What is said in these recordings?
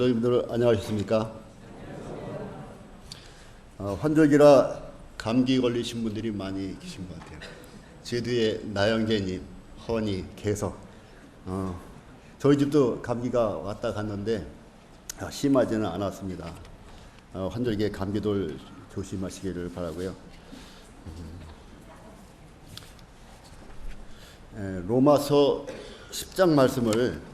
성도님들 안녕하셨습니까? 환절기라 감기 걸리신 분들이 많이 계신 것 같아요. 제 뒤에 나영재님, 허니, 계속 저희 집도 감기가 왔다 갔는데 심하지는 않았습니다. 환절기에 감기들 조심하시기를 바라고요. 로마서 10장 말씀을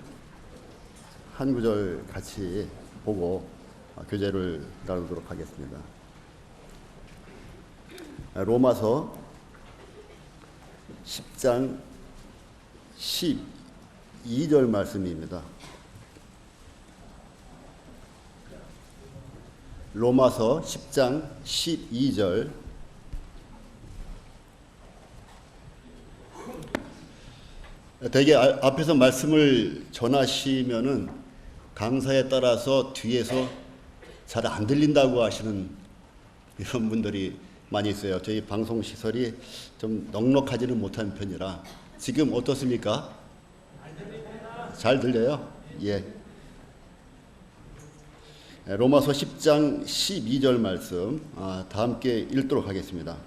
한 구절 같이 보고 교제를 나누도록 하겠습니다. 로마서 10장 12절 말씀입니다. 로마서 10장 12절. 대개 앞에서 말씀을 전하시면은 강사에 따라서 뒤에서 잘 안 들린다고 하시는 이런 분들이 많이 있어요. 저희 방송 시설이 좀 넉넉하지는 못한 편이라. 지금 어떻습니까? 잘 들려요? 예. 로마서 10장 12절 말씀 다 함께 읽도록 하겠습니다.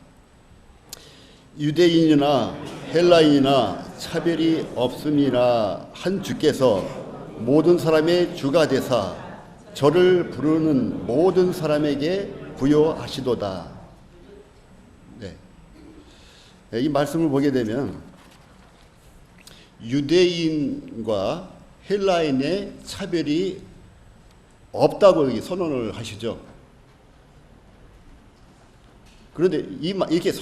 유대인이나 헬라인이나 차별이 없음이라 한 주께서 모든 사람의 주가 되사 저를 부르는 모든 사람에게 부여하시도다. 네. 이 말씀을 보게 되면 유대인과 헬라인의 차별이 없다고 선언을 하시죠. 그런데 이렇게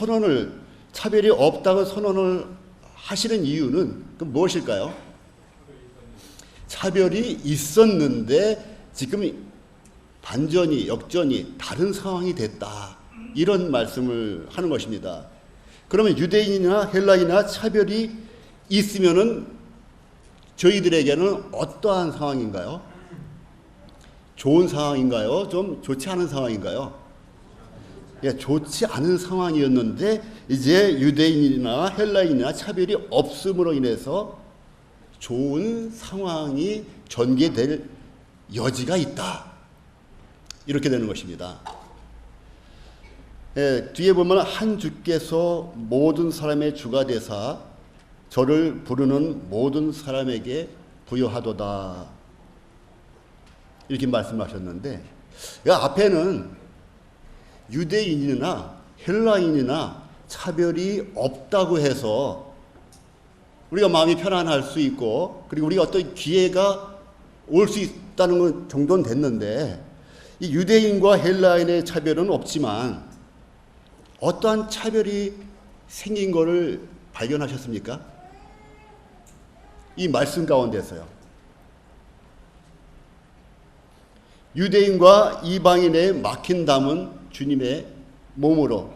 차별이 없다고 선언을 하시는 이유는 그럼 무엇일까요? 차별이 있었는데 지금 반전이, 역전이 다른 상황이 됐다. 이런 말씀을 하는 것입니다. 그러면 유대인이나 헬라인이나 차별이 있으면은 저희들에게는 어떠한 상황인가요? 좋은 상황인가요? 좀 좋지 않은 상황인가요? 예, 좋지 않은 상황이었는데 이제 유대인이나 헬라인이나 차별이 없음으로 인해서 좋은 상황이 전개될 여지가 있다. 이렇게 되는 것입니다. 예, 뒤에 보면 한 주께서 모든 사람의 주가 되사 저를 부르는 모든 사람에게 부여하도다. 이렇게 말씀하셨는데 앞에는 유대인이나 헬라인이나 차별이 없다고 해서 우리가 마음이 편안할 수 있고 그리고 우리가 어떤 기회가 올 수 있다는 건 정도는 됐는데 이 유대인과 헬라인의 차별은 없지만 어떠한 차별이 생긴 것을 발견하셨습니까? 이 말씀 가운데서요. 유대인과 이방인의 막힌 담은 주님의 몸으로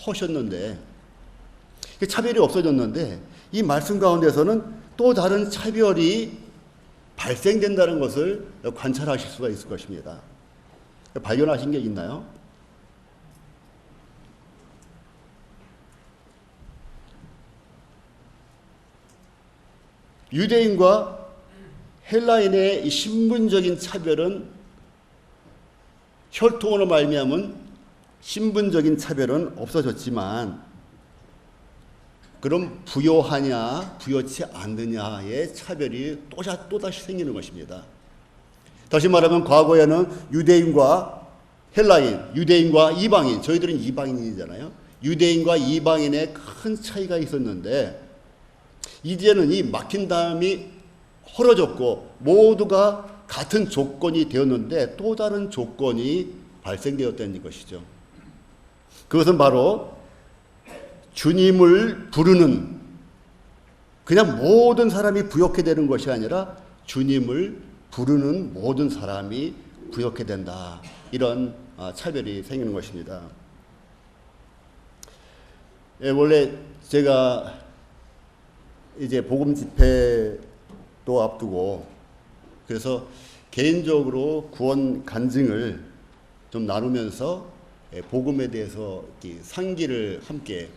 허셨는데 차별이 없어졌는데 이 말씀 가운데서는 또 다른 차별이 발생된다는 것을 관찰하실 수가 있을 것입니다. 발견하신 게 있나요? 유대인과 헬라인의 이 신분적인 차별은 혈통으로 말미암은 신분적인 차별은 없어졌지만 그럼 부여하냐 부여치 않느냐의 차별이 또다시 생기는 것입니다. 다시 말하면 과거에는 유대인과 헬라인, 유대인과 이방인, 저희들은 이방인이잖아요. 유대인과 이방인의 큰 차이가 있었는데 이제는 이 막힌 담이 헐어졌고 모두가 같은 조건이 되었는데 또 다른 조건이 발생되었다는 것이죠. 그것은 바로 주님을 부르는 그냥 모든 사람이 부여케 되는 것이 아니라 주님을 부르는 모든 사람이 부여케 된다. 이런 차별이 생기는 것입니다. 예, 원래 제가 이제 복음 집회도 앞두고 그래서 개인적으로 구원 간증을 좀 나누면서 복음에 대해서 상기를 함께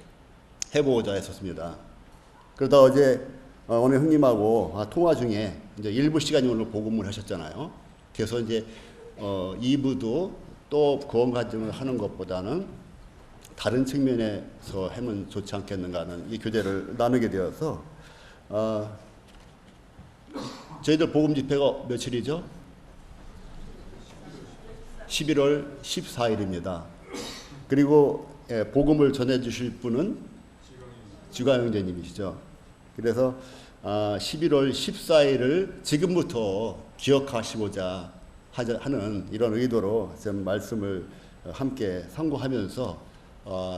해보고자 했었습니다. 그러다 어제 오늘 형님하고 통화 중에 이제 일부 시간이 오늘 복음을 하셨잖아요. 그래서 이제 2부도 또 구원 간증을 하는 것보다는 다른 측면에서 하면 좋지 않겠는가 하는 이 교제를 나누게 되어서 저희들 복음 집회가 며칠이죠? 11월 14일입니다. 그리고 복음을 전해 주실 분은 주가 형제님이시죠. 그래서 11월 14일을 지금부터 기억하시고자 하는 이런 의도로 좀 말씀을 함께 상고하면서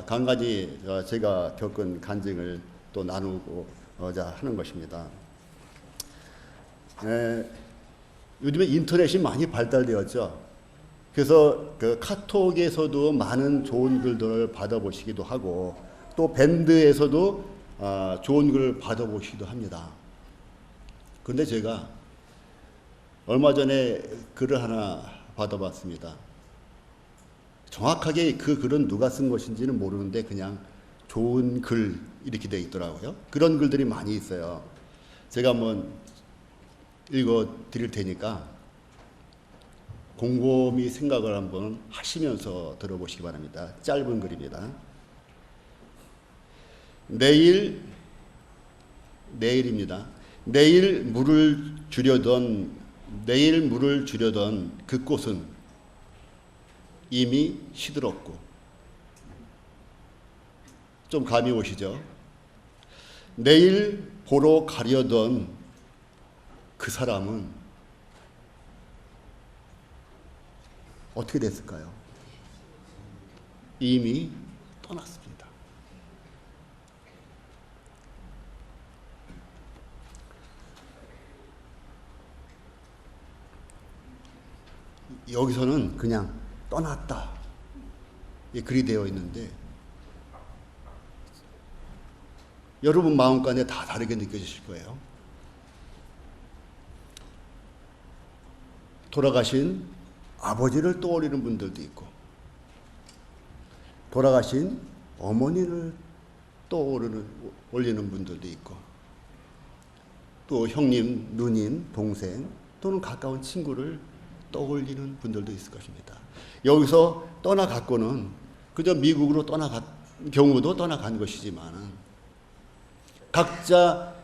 한 가지 제가 겪은 간증을 또 나누고자 하는 것입니다. 요즘에 인터넷이 많이 발달되었죠. 그래서 그 카톡에서도 많은 좋은 글들을 받아보시기도 하고 또 밴드에서도 좋은 글을 받아보시기도 합니다. 그런데 제가 얼마 전에 글을 하나 받아봤습니다. 정확하게 그 글은 누가 쓴 것인지는 모르는데 그냥 좋은 글 이렇게 되어 있더라고요. 그런 글들이 많이 있어요. 제가 한번 읽어 드릴 테니까 곰곰이 생각을 한번 하시면서 들어보시기 바랍니다. 짧은 글입니다. 내일입니다. 내일 물을 주려던 그 꽃은 이미 시들었고, 좀 감이 오시죠? 내일 보러 가려던 그 사람은 어떻게 됐을까요? 이미 떠났습니다. 여기서는 그냥 떠났다 이 글이 되어 있는데 여러분 마음가운데 다 다르게 느껴지실 거예요. 돌아가신 아버지를 떠올리는 분들도 있고 돌아가신 어머니를 올리는 분들도 있고 또 형님, 누님, 동생 또는 가까운 친구를 떠올리는 분들도 있을 것입니다. 여기서 떠나갔고는 그저 미국으로 떠나간 경우도 떠나간 것이지만 각자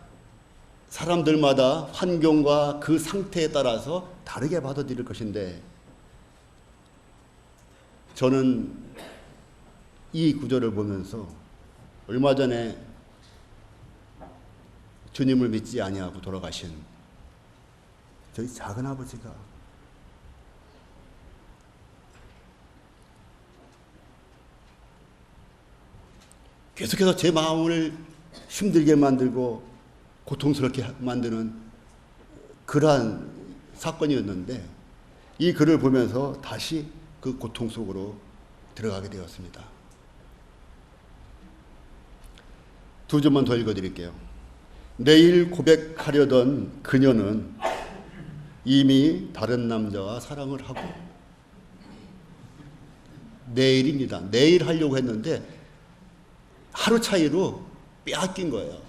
사람들마다 환경과 그 상태에 따라서 다르게 받아들일 것인데 저는 이 구절을 보면서 얼마 전에 주님을 믿지 아니하고 돌아가신 저희 작은 아버지가 계속해서 제 마음을 힘들게 만들고 고통스럽게 만드는 그러한 사건이었는데 이 글을 보면서 다시 그 고통 속으로 들어가게 되었습니다. 두 줄만 더 읽어드릴게요. 내일 고백하려던 그녀는 이미 다른 남자와 사랑을 하고 내일입니다. 내일 하려고 했는데 하루 차이로 빼앗긴 거예요.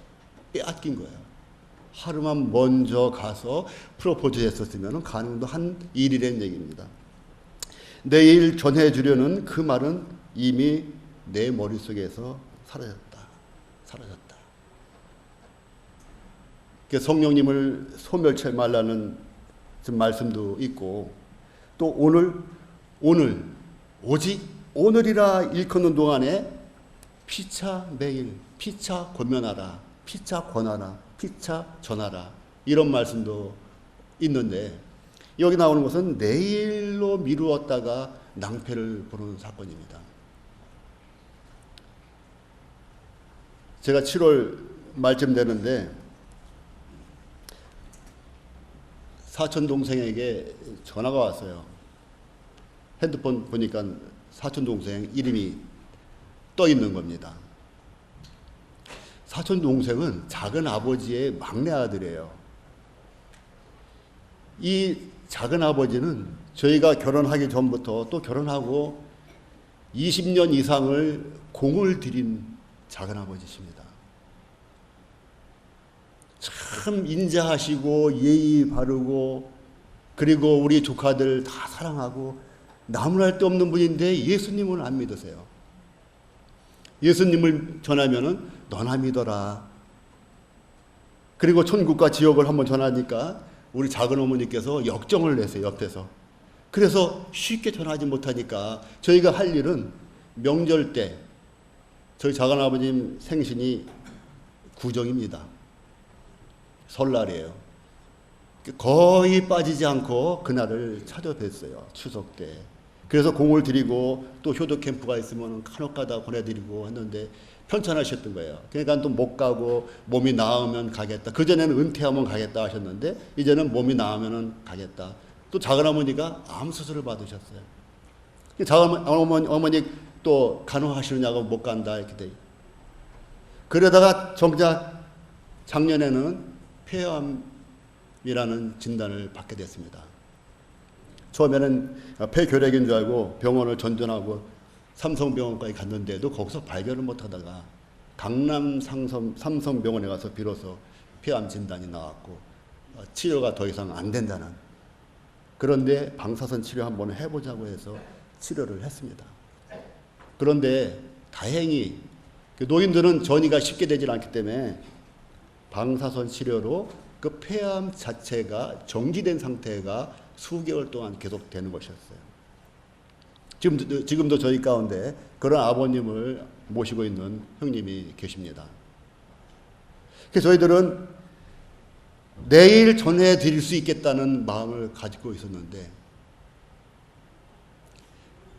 하루만 먼저 가서 프로포즈 했었으면 가능도 한 일이라는 얘기입니다. 내일 전해주려는 그 말은 이미 내 머릿속에서 사라졌다. 성령님을 소멸치 말라는 말씀도 있고 또 오직 오늘이라 일컫는 동안에 피차 매일, 피차 권면하라, 피차 권하라, 피차 전하라 이런 말씀도 있는데 여기 나오는 것은 내일로 미루었다가 낭패를 보는 사건입니다. 제가 7월 말쯤 되는데 사촌 동생에게 전화가 왔어요. 핸드폰 보니까 사촌 동생 이름이 떠 있는 겁니다. 사촌 동생은 작은 아버지의 막내 아들이에요. 이 작은 아버지는 저희가 결혼하기 전부터 또 결혼하고 20년 이상을 공을 들인 작은 아버지십니다. 참 인자하시고 예의 바르고 그리고 우리 조카들 다 사랑하고 나무랄 데 없는 분인데 예수님을 안 믿으세요. 예수님을 전하면은 너나 믿어라. 그리고 천국과 지옥을 한번 전하니까 우리 작은 어머니께서 역정을 내세요, 옆에서. 그래서 쉽게 전하지 못하니까 저희가 할 일은 명절 때 저희 작은 아버님 생신이 구정입니다. 설날이에요. 거의 빠지지 않고 그날을 찾아뵀어요. 추석 때. 그래서 공을 드리고 또 효도 캠프가 있으면 간혹 가다 보내드리고 했는데 편찮으셨던 거예요. 그러니까 또 못 가고 몸이 나으면 가겠다. 그전에는 은퇴하면 가겠다 하셨는데 이제는 몸이 나으면 가겠다. 또 작은 어머니가 암 수술을 받으셨어요. 작은 어머니 또 간호하시느냐고 못 간다 이렇게 돼. 그러다가 정작 작년에는 폐암이라는 진단을 받게 됐습니다. 처음에는 폐결핵인 줄 알고 병원을 전전하고 삼성병원까지 갔는데도 거기서 발견을 못하다가 강남 삼성병원에 가서 비로소 폐암 진단이 나왔고 치료가 더 이상 안 된다는. 그런데 방사선 치료 한번 해보자고 해서 치료를 했습니다. 그런데 다행히 노인들은 전이가 쉽게 되질 않기 때문에 방사선 치료로 그 폐암 자체가 정지된 상태가 수개월 동안 계속 되는 것이었어요. 지금도 저희 가운데 그런 아버님을 모시고 있는 형님이 계십니다. 그래서 저희들은 내일 전해드릴 수 있겠다는 마음을 가지고 있었는데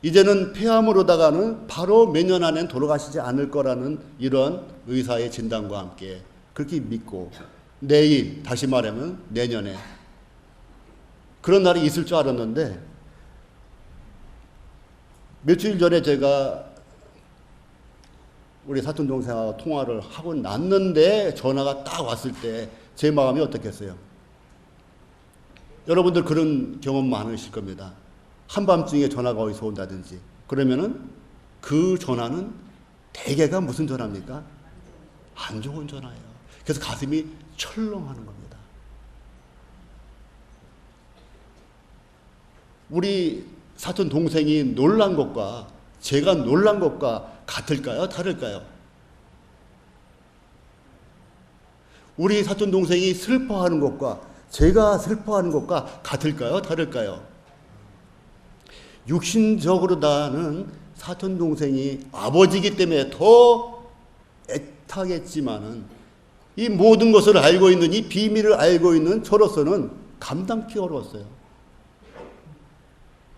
이제는 폐암으로다가는 바로 몇 년 안엔 돌아가시지 않을 거라는 이런 의사의 진단과 함께 그렇게 믿고 내일, 다시 말하면 내년에 그런 날이 있을 줄 알았는데 며칠 전에 제가 우리 사촌 동생하고 통화를 하고 났는데 전화가 딱 왔을 때 제 마음이 어떻겠어요? 여러분들 그런 경험 많으실 겁니다. 한밤중에 전화가 어디서 온다든지 그러면은 그 전화는 대개가 무슨 전화입니까? 안 좋은 전화예요. 그래서 가슴이 철렁하는 겁니다. 우리 사촌 동생이 놀란 것과 제가 놀란 것과 같을까요? 다를까요? 우리 사촌 동생이 슬퍼하는 것과 제가 슬퍼하는 것과 같을까요? 다를까요? 육신적으로 나는 사촌 동생이 아버지이기 때문에 더 애타겠지만은 이 모든 것을 알고 있는 이 비밀을 알고 있는 저로서는 감당하기 어려웠어요.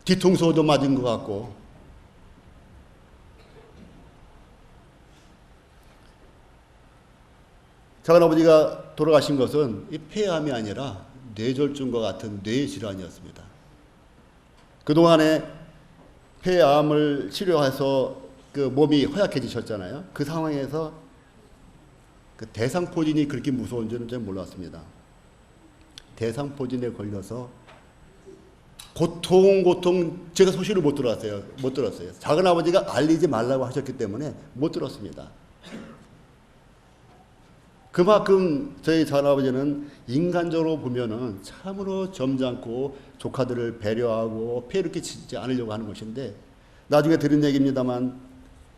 뒤통수도 맞은 것 같고 작은아버지가 돌아가신 것은 이 폐암이 아니라 뇌졸중과 같은 뇌질환이었습니다. 그동안에 폐암을 치료해서 그 몸이 허약해지셨잖아요. 그 상황에서 그 대상포진이 그렇게 무서운 줄은 잘 몰랐습니다. 대상포진에 걸려서 고통 제가 소식을 못 들었어요. 작은아버지가 알리지 말라고 하셨기 때문에 못 들었습니다. 그만큼 저희 작은아버지는 인간적으로 보면은 참으로 점잖고 조카들을 배려하고 피해를 끼치지 않으려고 하는 것인데 나중에 들은 얘기입니다만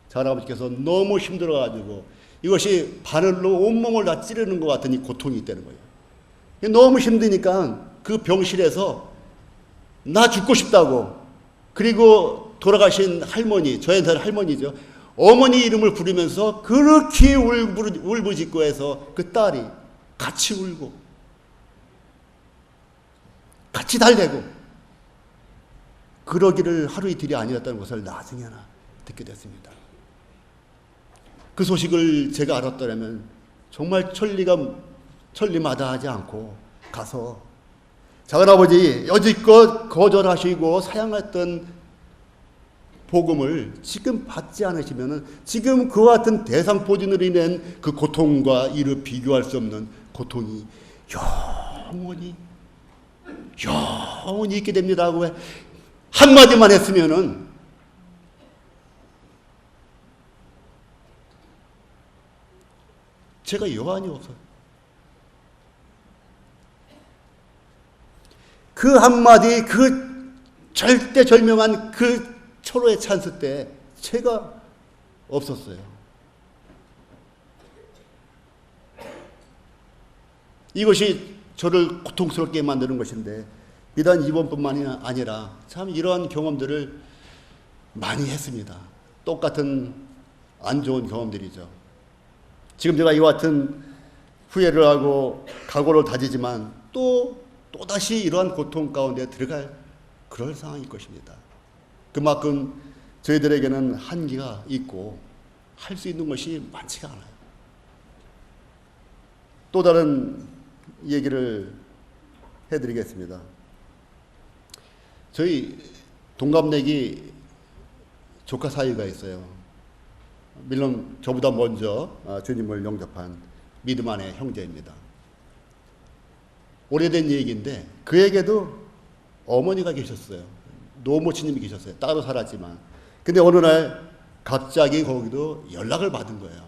작은아버지께서 너무 힘들어가지고 이것이 바늘로 온몸을 다 찌르는 것 같은 이 고통이 있다는 거예요. 너무 힘드니까 그 병실에서 나 죽고 싶다고 그리고 돌아가신 할머니, 저희한테는 할머니죠. 어머니 이름을 부르면서 그렇게 울부짖고 해서 그 딸이 같이 울고 같이 달래고 그러기를 하루 이틀이 아니었다는 것을 나중에나 듣게 됐습니다. 그 소식을 제가 알았더라면 정말 천리마다하지 않고 가서 작은아버지 여지껏 거절하시고 사양했던 복음을 지금 받지 않으시면은 지금 그와 같은 대상포진으로 인한 그 고통과 이를 비교할 수 없는 고통이 영원히 있게 됩니다 하고 한마디만 했으면은 제가 여한이 없어요. 그 한마디, 그 절대절명한 그 철호의 찬스 때 죄가 없었어요. 이것이 저를 고통스럽게 만드는 것인데, 비단 이번뿐만이 아니라 참 이러한 경험들을 많이 했습니다. 똑같은 안 좋은 경험들이죠. 지금 제가 이와 같은 후회를 하고 각오를 다지지만 또다시 이러한 고통 가운데 들어갈 그럴 상황일 것입니다. 그만큼 저희들에게는 한계가 있고 할 수 있는 것이 많지가 않아요. 또 다른 얘기를 해드리겠습니다. 저희 동갑내기 조카 사이가 있어요. 물론 저보다 먼저 주님을 영접한 믿음 안의 형제입니다. 오래된 얘기인데 그에게도 어머니가 계셨어요. 노모치님이 계셨어요. 따로 살았지만. 근데 어느 날 갑자기 거기도 연락을 받은 거예요.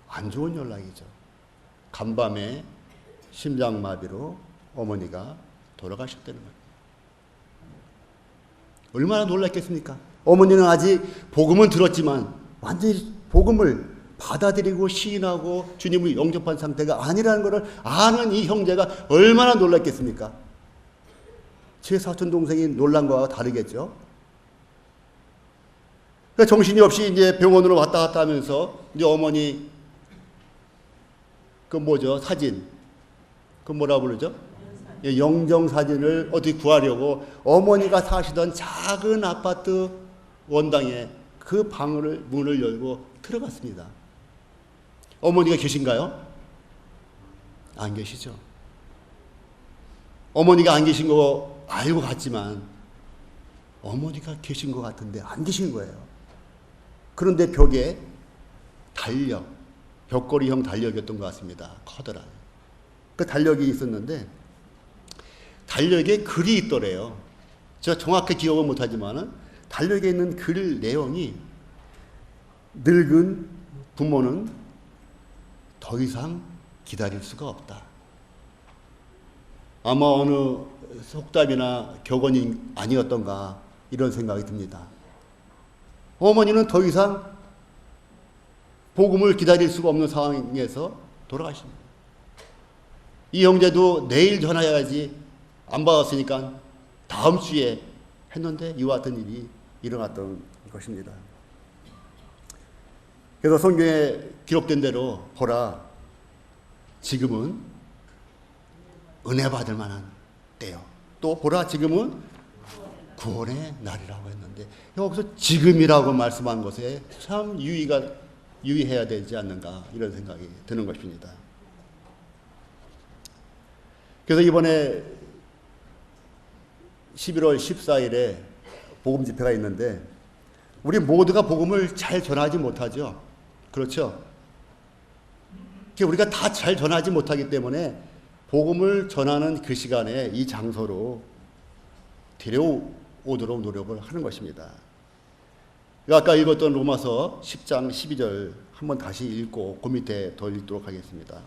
안 좋은 연락이죠. 간밤에 심장마비로 어머니가 돌아가셨다는 거예요. 얼마나 놀랐겠습니까? 어머니는 아직 복음은 들었지만 완전히 복음을 받아들이고 시인하고 주님을 영접한 상태가 아니라는 것을 아는 이 형제가 얼마나 놀랐겠습니까? 제 사촌 동생이 놀란 거와 다르겠죠. 그러니까 정신이 없이 이제 병원으로 왔다 갔다 하면서 이제 어머니 그 뭐죠? 사진. 그 뭐라 부르죠? 영정 사진을 어떻게 구하려고 어머니가 사시던 작은 아파트 원당에 그 방을 문을 열고 들어갔습니다. 어머니가 계신가요? 안 계시죠. 어머니가 안 계신 거 알고 갔지만 어머니가 계신 것 같은데 안 계신 거예요. 그런데 벽에 달력, 벽걸이형 달력이었던 것 같습니다. 커다란. 그 달력이 있었는데 달력에 글이 있더래요. 제가 정확히 기억은 못하지만 달력에 있는 글 내용이 늙은 부모는 더 이상 기다릴 수가 없다. 아마 어느 속담이나 격언이 아니었던가 이런 생각이 듭니다. 어머니는 더 이상 복음을 기다릴 수가 없는 상황에서 돌아가십니다. 이 형제도 내일 전화해야지 안 받았으니까 다음 주에 했는데 이와 같은 일이 일어났던 것입니다. 그래서 성경에 기록된 대로 보라, 지금은 은혜 받을 만한 때요. 또 보라, 지금은 구원의 날이라고 했는데 여기서 지금이라고 말씀한 것에 참 유의해야 되지 않는가 이런 생각이 드는 것입니다. 그래서 이번에 11월 14일에 복음 집회가 있는데 우리 모두가 복음을 잘 전하지 못하죠. 그렇죠? 우리가 다 잘 전하지 못하기 때문에 복음을 전하는 그 시간에 이 장소로 데려오도록 노력을 하는 것입니다. 아까 읽었던 로마서 10장 12절 한번 다시 읽고 그 밑에 더 읽도록 하겠습니다.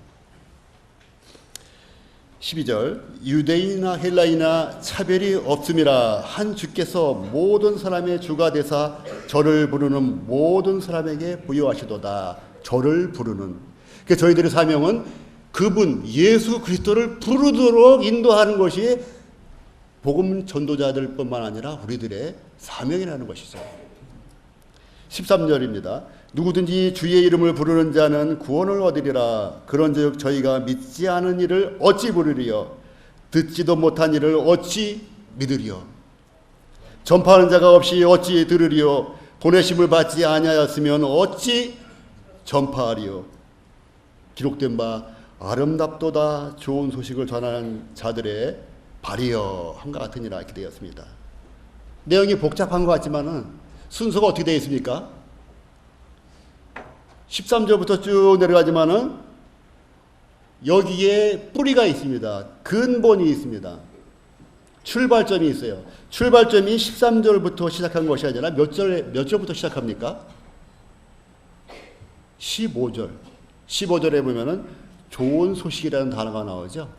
12절 유대인이나 헬라인이나 차별이 없음이라 한 주께서 모든 사람의 주가 되사 저를 부르는 모든 사람에게 부여하시도다. 저를 부르는. 그러니까 저희들의 사명은 그분 예수 그리스도를 부르도록 인도하는 것이 복음 전도자들 뿐만 아니라 우리들의 사명이라는 것이죠. 13절입니다. 누구든지 주의 이름을 부르는 자는 구원을 얻으리라. 그런즉 저희가 믿지 않은 이를 어찌 부르리요? 듣지도 못한 이를 어찌 믿으리요? 전파하는 자가 없이 어찌 들으리요? 보내심을 받지 아니하였으면 어찌 전파하리요? 기록된 바 아름답도다 좋은 소식을 전하는 자들의 발이여 함과 같으니라 이렇게 되었습니다. 내용이 복잡한 것 같지만은 순서가 어떻게 되어 있습니까? 13절부터 쭉 내려가지만은 여기에 뿌리가 있습니다. 근본이 있습니다. 출발점이 있어요. 출발점이 13절부터 시작한 것이 아니라 몇 절부터 시작합니까? 15절. 15절에 보면은 좋은 소식이라는 단어가 나오죠.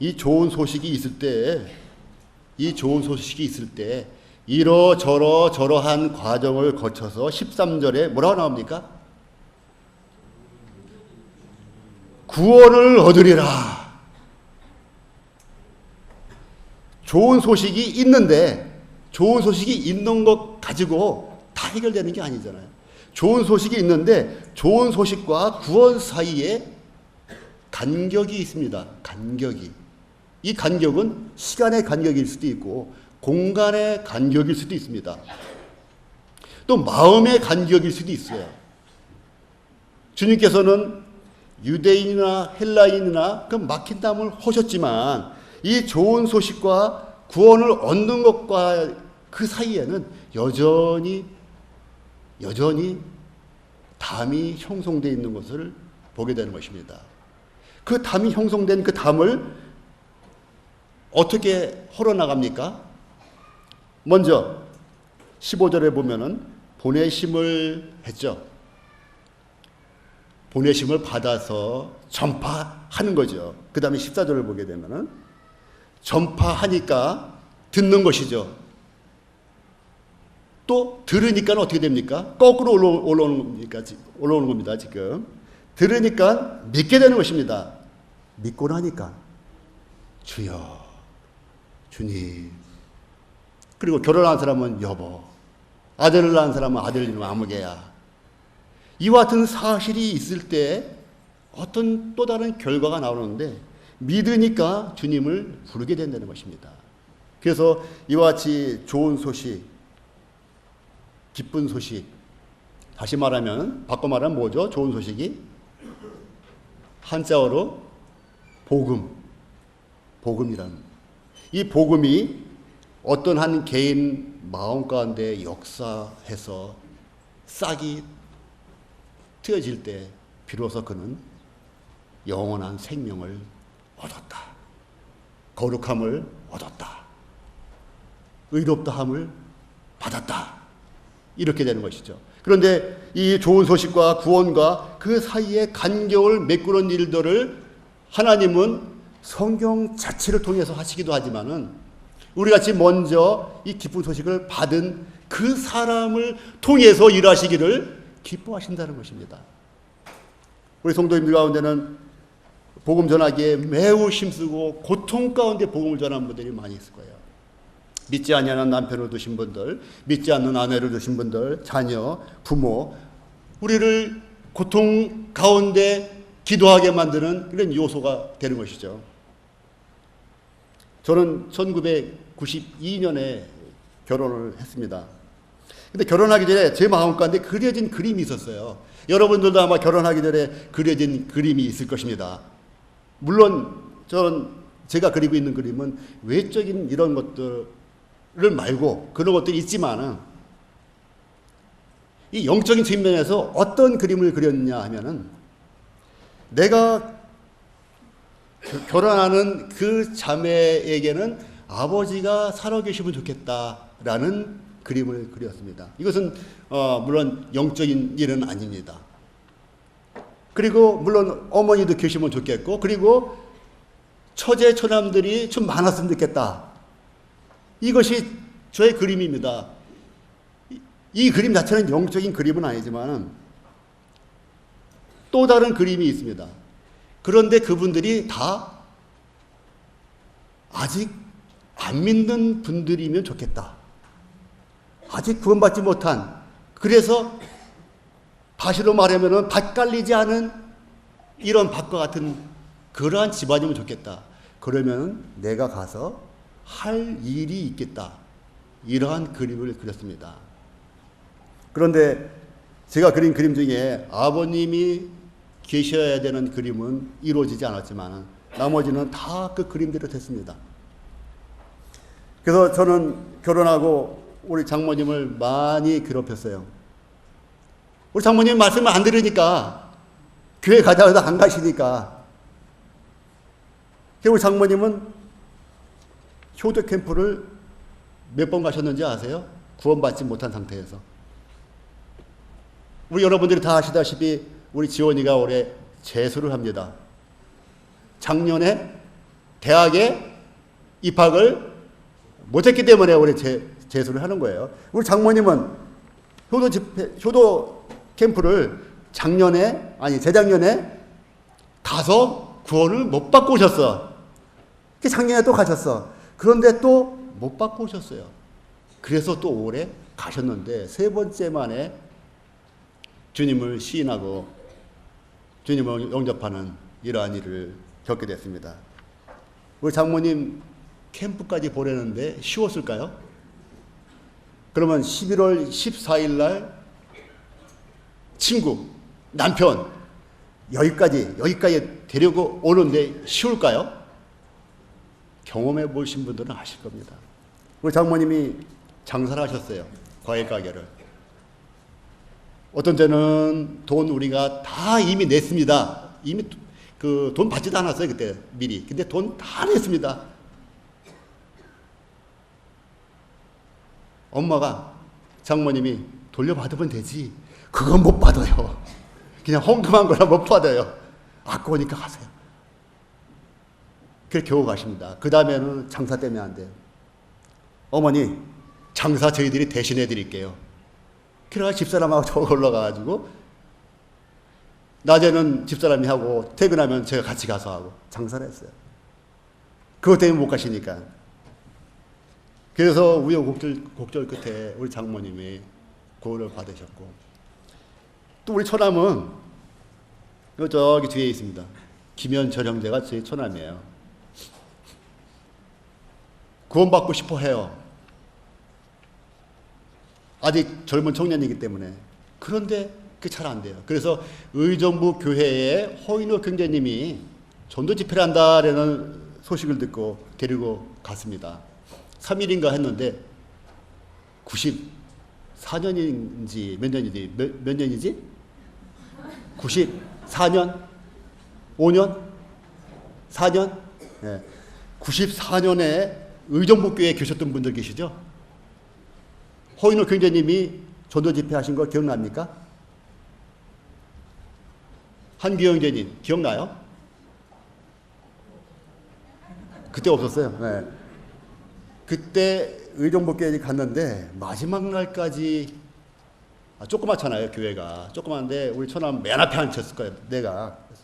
이 좋은 소식이 있을 때, 이 좋은 소식이 있을 때 이러저러한 과정을 거쳐서 13절에 뭐라고 나옵니까? 구원을 얻으리라. 좋은 소식이 있는데 좋은 소식이 있는 것 가지고 다 해결되는 게 아니잖아요. 좋은 소식이 있는데 좋은 소식과 구원 사이에 간격이 있습니다. 간격이. 이 간격은 시간의 간격일 수도 있고 공간의 간격일 수도 있습니다. 또 마음의 간격일 수도 있어요. 주님께서는 유대인이나 헬라인이나 그 막힌 땀을 허셨지만 이 좋은 소식과 구원을 얻는 것과 그 사이에는 여전히 담이 형성되어 있는 것을 보게 되는 것입니다. 그 담이 형성된 그 담을 어떻게 헐어나갑니까? 먼저 15절에 보면은 보내심을 했죠. 보내심을 받아서 전파하는 거죠. 그 다음에 14절을 보게 되면은 전파하니까 듣는 것이죠. 또 들으니까 어떻게 됩니까? 거꾸로 올라오는 겁니다. 지금 들으니까 믿게 되는 것입니다. 믿고 나니까 주여, 주님. 그리고 결혼한 사람은 여보, 아들을 낳은 사람은 아들 이름 아무개야. 이와 같은 사실이 있을 때 어떤 또 다른 결과가 나오는데 믿으니까 주님을 부르게 된다는 것입니다. 그래서 이와 같이 좋은 소식, 기쁜 소식, 다시 말하면 바꿔 말하면 뭐죠? 좋은 소식이 한자어로 복음이라는, 이 복음이 어떤 한 개인 마음 가운데 역사해서 싹이 트여질 때 비로소 그는 영원한 생명을 얻었다. 거룩함을 얻었다. 의롭다함을 받았다. 이렇게 되는 것이죠. 그런데 이 좋은 소식과 구원과 그 사이에 간격을 메꾸는 일들을 하나님은 성경 자체를 통해서 하시기도 하지만은 우리같이 먼저 이 기쁜 소식을 받은 그 사람을 통해서 일하시기를 기뻐하신다는 것입니다. 우리 성도님들 가운데는 복음 전하기에 매우 힘쓰고 고통 가운데 복음을 전하는 분들이 많이 있을 거예요. 믿지 아니하는 남편을 두신 분들, 믿지 않는 아내를 두신 분들, 자녀, 부모, 우리를 고통 가운데 기도하게 만드는 그런 요소가 되는 것이죠. 저는 1992년에 결혼을 했습니다. 근데 결혼하기 전에 제 마음 가운데 그려진 그림이 있었어요. 여러분들도 아마 결혼하기 전에 그려진 그림이 있을 것입니다. 물론 제가 그리고 있는 그림은 외적인 이런 것들을 말고 그런 것들이 있지만은 이 영적인 측면에서 어떤 그림을 그렸냐 하면은 내가 결혼하는 그 자매에게는 아버지가 살아계시면 좋겠다라는 그림을 그렸습니다. 이것은 물론 영적인 일은 아닙니다. 그리고 물론 어머니도 계시면 좋겠고, 그리고 처제 처남들이 좀 많았으면 좋겠다. 이것이 저의 그림입니다. 이 그림 자체는 영적인 그림은 아니지만 또 다른 그림이 있습니다. 그런데 그분들이 다 아직 안 믿는 분들이면 좋겠다. 아직 구원받지 못한, 그래서 다시로 말하면 밭 깔리지 않은 이런 밭과 같은 그러한 집안이면 좋겠다. 그러면 내가 가서 할 일이 있겠다. 이러한 그림을 그렸습니다. 그런데 제가 그린 그림 중에 아버님이 계셔야 되는 그림은 이루어지지 않았지만 나머지는 다 그 그림대로 됐습니다. 그래서 저는 결혼하고 우리 장모님을 많이 괴롭혔어요. 우리 장모님 말씀을 안 들으니까, 교회 가자고 해도 안 가시니까. 우리 장모님은 효도 캠프를 몇 번 가셨는지 아세요? 구원받지 못한 상태에서. 우리 여러분들이 다 아시다시피 우리 지원이가 올해 재수를 합니다. 작년에 대학에 입학을 못했기 때문에 우리 재수를 하는 거예요. 우리 장모님은 효도 캠프를 재작년에 가서 구원을 못 받고 오셨어. 작년에 또 가셨어. 그런데 또 못 받고 오셨어요. 그래서 또 올해 가셨는데 세 번째 만에 주님을 시인하고 주님을 영접하는 이러한 일을 겪게 됐습니다. 우리 장모님 캠프까지 보내는데 쉬웠을까요? 그러면 11월 14일 날 친구, 남편 여기까지 데리고 오는데 쉬울까요? 경험해 보신 분들은 아실 겁니다. 우리 장모님이 장사를 하셨어요. 과일 가게를. 어떤 때는 돈 우리가 다 이미 냈습니다. 이미 그 돈 받지도 않았어요, 그때 미리. 근데 돈 다 냈습니다. 엄마가, 장모님이 돌려받으면 되지. 그건 못 받아요. 그냥 헌금한 거라 못 받아요. 아까우니까 하세요. 그렇게 겨우 가십니다. 그 다음에는 장사 때문에 안 돼요. 어머니, 장사 저희들이 대신해 드릴게요. 그래가 집사람하고 저 올라가가지고 낮에는 집사람이 하고 퇴근하면 제가 같이 가서 하고 장사를 했어요. 그것 때문에 못 가시니까. 그래서 우여곡절 끝에 우리 장모님이 구원을 받으셨고, 또 우리 처남은 저기 뒤에 있습니다. 김현철 형제가 제 처남이에요. 구원받고 싶어 해요. 아직 젊은 청년이기 때문에. 그런데 그게 잘 안 돼요. 그래서 의정부 교회에 허인호 경제님이 전도 집회를 한다라는 소식을 듣고 데리고 갔습니다. 3일인가 했는데 94년인지 몇 년이지? 94년? 5년? 4년? 네. 94년에 의정부 교회에 계셨던 분들 계시죠? 허인호 경제님이 전도 집회 하신 거 기억납니까? 한기영 형제님 기억나요? 그때 없었어요. 네. 그때 의정부 교회에 갔는데 마지막 날까지 조그맣잖아요, 교회가. 조그만데 우리 처남 맨 앞에 앉혔을 거예요.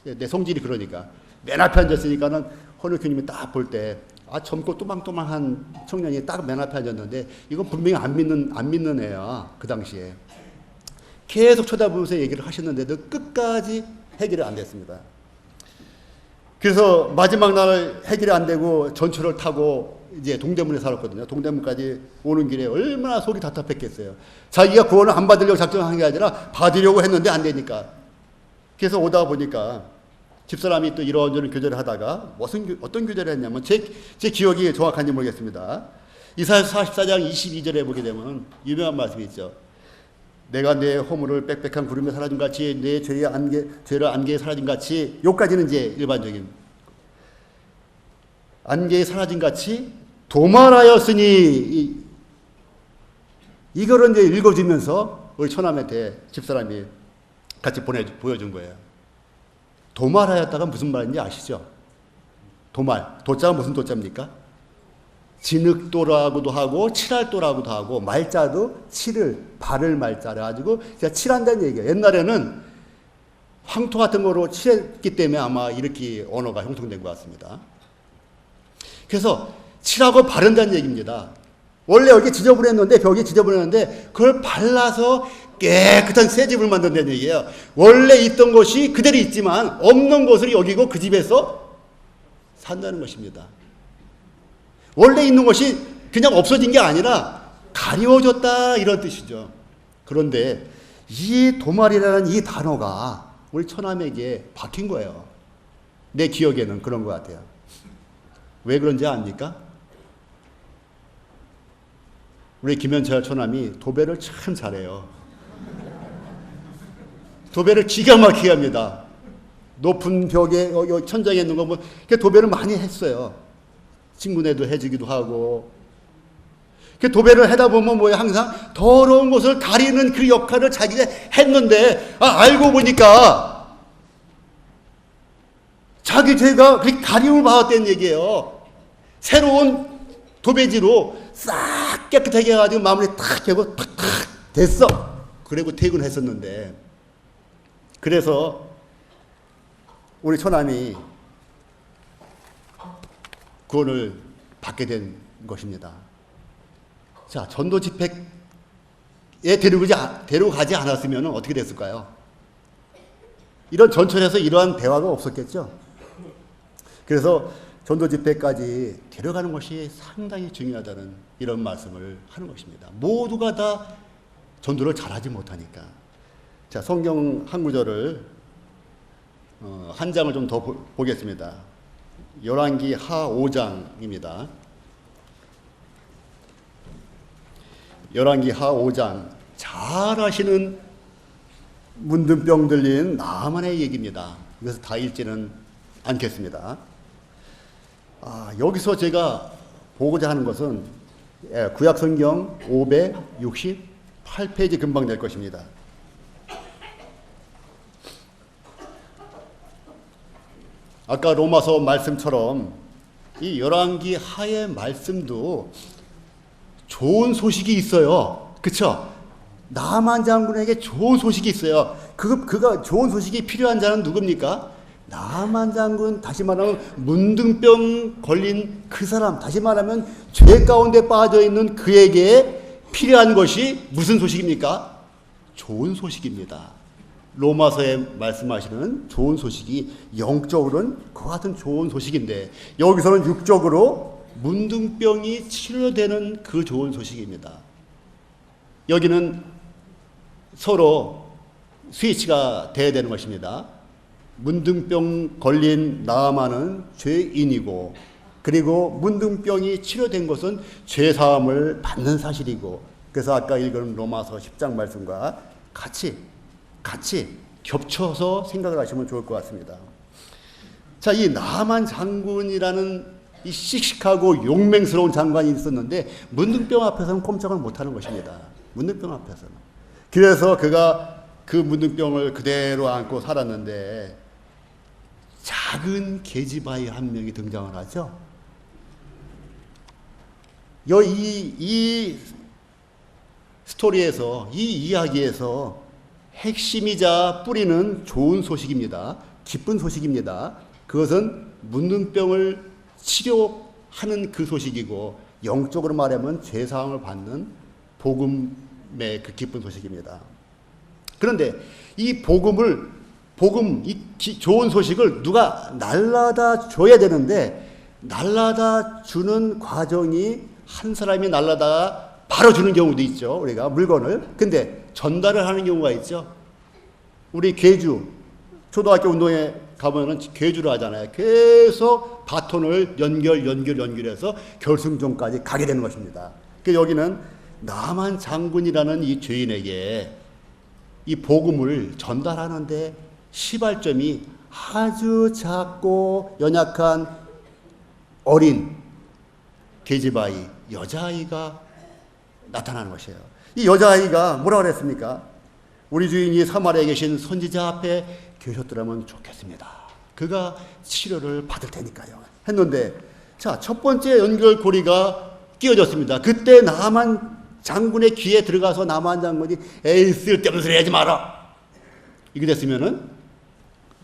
내 성질이 그러니까. 맨 앞에 앉았으니까는 허인호 교님이 딱 볼 때 젊고 또망또망한 청년이 딱 맨 앞에 앉았는데 이건 분명히 안 믿는 애야. 그 당시에. 계속 쳐다보면서 얘기를 하셨는데도 끝까지 해결이 안 됐습니다. 그래서 마지막 날 해결이 안 되고 전철을 타고 이제 동대문에 살았거든요. 동대문까지 오는 길에 얼마나 속이 답답했겠어요. 자기가 구원을 안 받으려고 작정한 게 아니라 받으려고 했는데 안 되니까. 그래서 오다 보니까 집사람이 또 이런저런 교제를 하다가 어떤 교제를 했냐면 제 기억이 정확한지 모르겠습니다. 이사야서 44장 22절에 보게 되면 유명한 말씀이 있죠. 내가 내 허물을 빽빽한 구름에 사라진 같이 내 죄를 안개에 사라진 같이, 요까지는 이제 일반적인 안개에 사라진 같이 도말하였으니, 이거를 이제 읽어주면서 우리 처남한테 집사람이 같이 보여준 거예요. 도말하였다가 무슨 말인지 아시죠? 도자가 무슨 도자입니까? 진흙도라고도 하고 칠할도라고도 하고, 말자도 바를 말자라 가지고 칠한다는 얘기예요. 옛날에는 황토 같은 거로 칠했기 때문에 아마 이렇게 언어가 형성된 것 같습니다. 그래서 칠하고 바른다는 얘기입니다. 원래 여기 지저분했는데, 벽이 지저분했는데 그걸 발라서 깨끗한 새 집을 만든다는 얘기예요. 원래 있던 것이 그대로 있지만 없는 것을 여기고 그 집에서 산다는 것입니다. 원래 있는 것이 그냥 없어진 게 아니라 가리워졌다, 이런 뜻이죠. 그런데 이 도말이라는 이 단어가 우리 처남에게 박힌 거예요. 내 기억에는 그런 것 같아요. 왜 그런지 압니까? 우리 김현철 처남이 도배를 참 잘해요. 도배를 기가 막히게 합니다. 높은 벽에 천장에 있는 거 도배를 많이 했어요. 친구네도 해주기도 하고. 도배를 하다 보면 항상 더러운 곳을 가리는 그 역할을 자기가 했는데, 알고 보니까 자기 죄가 그렇게 가림을 받았다는 얘기예요. 새로운 도배지로 싹 깨끗하게 해가지고 마무리 탁 하고 탁탁 됐어. 그리고 퇴근했었는데, 그래서 우리 처남이 구원을 받게 된 것입니다. 자, 전도 집회에 데려가지 않았으면 어떻게 됐을까요? 이런 전철에서 이러한 대화가 없었겠죠. 그래서 전도 집회까지 데려가는 것이 상당히 중요하다는 이런 말씀을 하는 것입니다. 모두가 다 전도를 잘하지 못하니까. 자, 성경 한 구절을 한 장을 좀 더 보겠습니다. 열왕기 하 5장입니다. 열왕기 하 5장, 잘 아시는 문둥병 들린 나만의 얘기입니다. 그래서 다 읽지는 않겠습니다. 여기서 제가 보고자 하는 것은 구약성경 568페이지 금방 될 것입니다. 아까 로마서 말씀처럼 이 열왕기 하의 말씀도 좋은 소식이 있어요. 그쵸? 나만 장군에게 좋은 소식이 있어요. 그가 좋은 소식이 필요한 자는 누굽니까? 나만 장군, 다시 말하면 문둥병 걸린 그 사람, 다시 말하면 죄 가운데 빠져 있는 그에게 필요한 것이 무슨 소식입니까? 좋은 소식입니다. 로마서에 말씀하시는 좋은 소식이 영적으로는 그와 같은 좋은 소식인데, 여기서는 육적으로 문둥병이 치료되는 그 좋은 소식입니다. 여기는 서로 스위치가 돼야 되는 것입니다. 문둥병 걸린 나아만은 죄인이고, 그리고 문둥병이 치료된 것은 죄사함을 받는 사실이고, 그래서 아까 읽은 로마서 10장 말씀과 같이 겹쳐서 생각을 하시면 좋을 것 같습니다. 자, 이 나만 장군이라는 이 씩씩하고 용맹스러운 장관이 있었는데 문둥병 앞에서는 꼼짝을 못하는 것입니다. 문둥병 앞에서는. 그래서 그가 그 문둥병을 그대로 안고 살았는데 작은 계집아이 한 명이 등장을 하죠. 이 스토리에서, 이 이야기에서 핵심이자 뿌리는 좋은 소식입니다. 기쁜 소식입니다. 그것은 문둥병을 치료하는 그 소식이고, 영적으로 말하면 죄사함을 받는 복음의 그 기쁜 소식입니다. 그런데 이 좋은 소식을 누가 날라다 줘야 되는데, 날라다 주는 과정이 한 사람이 날라다가 바로 주는 경우도 있죠. 우리가 물건을. 근데 전달을 하는 경우가 있죠. 우리 괴주, 초등학교 운동회 가면은 괴주를 하잖아요. 계속 바톤을 연결해서 결승전까지 가게 되는 것입니다. 그래서 여기는 나만 장군이라는 이 죄인에게 이 복음을 전달하는데 시발점이 아주 작고 연약한 어린 계집아이, 여자아이가 나타나는 것이에요. 이 여자아이가 뭐라고 그랬습니까? 우리 주인이 사마리아에 계신 선지자 앞에 계셨더라면 좋겠습니다. 그가 치료를 받을 테니까요. 했는데, 자, 첫 번째 연결고리가 끼어졌습니다. 그때 나만 장군의 귀에 들어가서 나만 장군이 에이, 쓸데없는 소리 하지 마라, 이게 됐으면은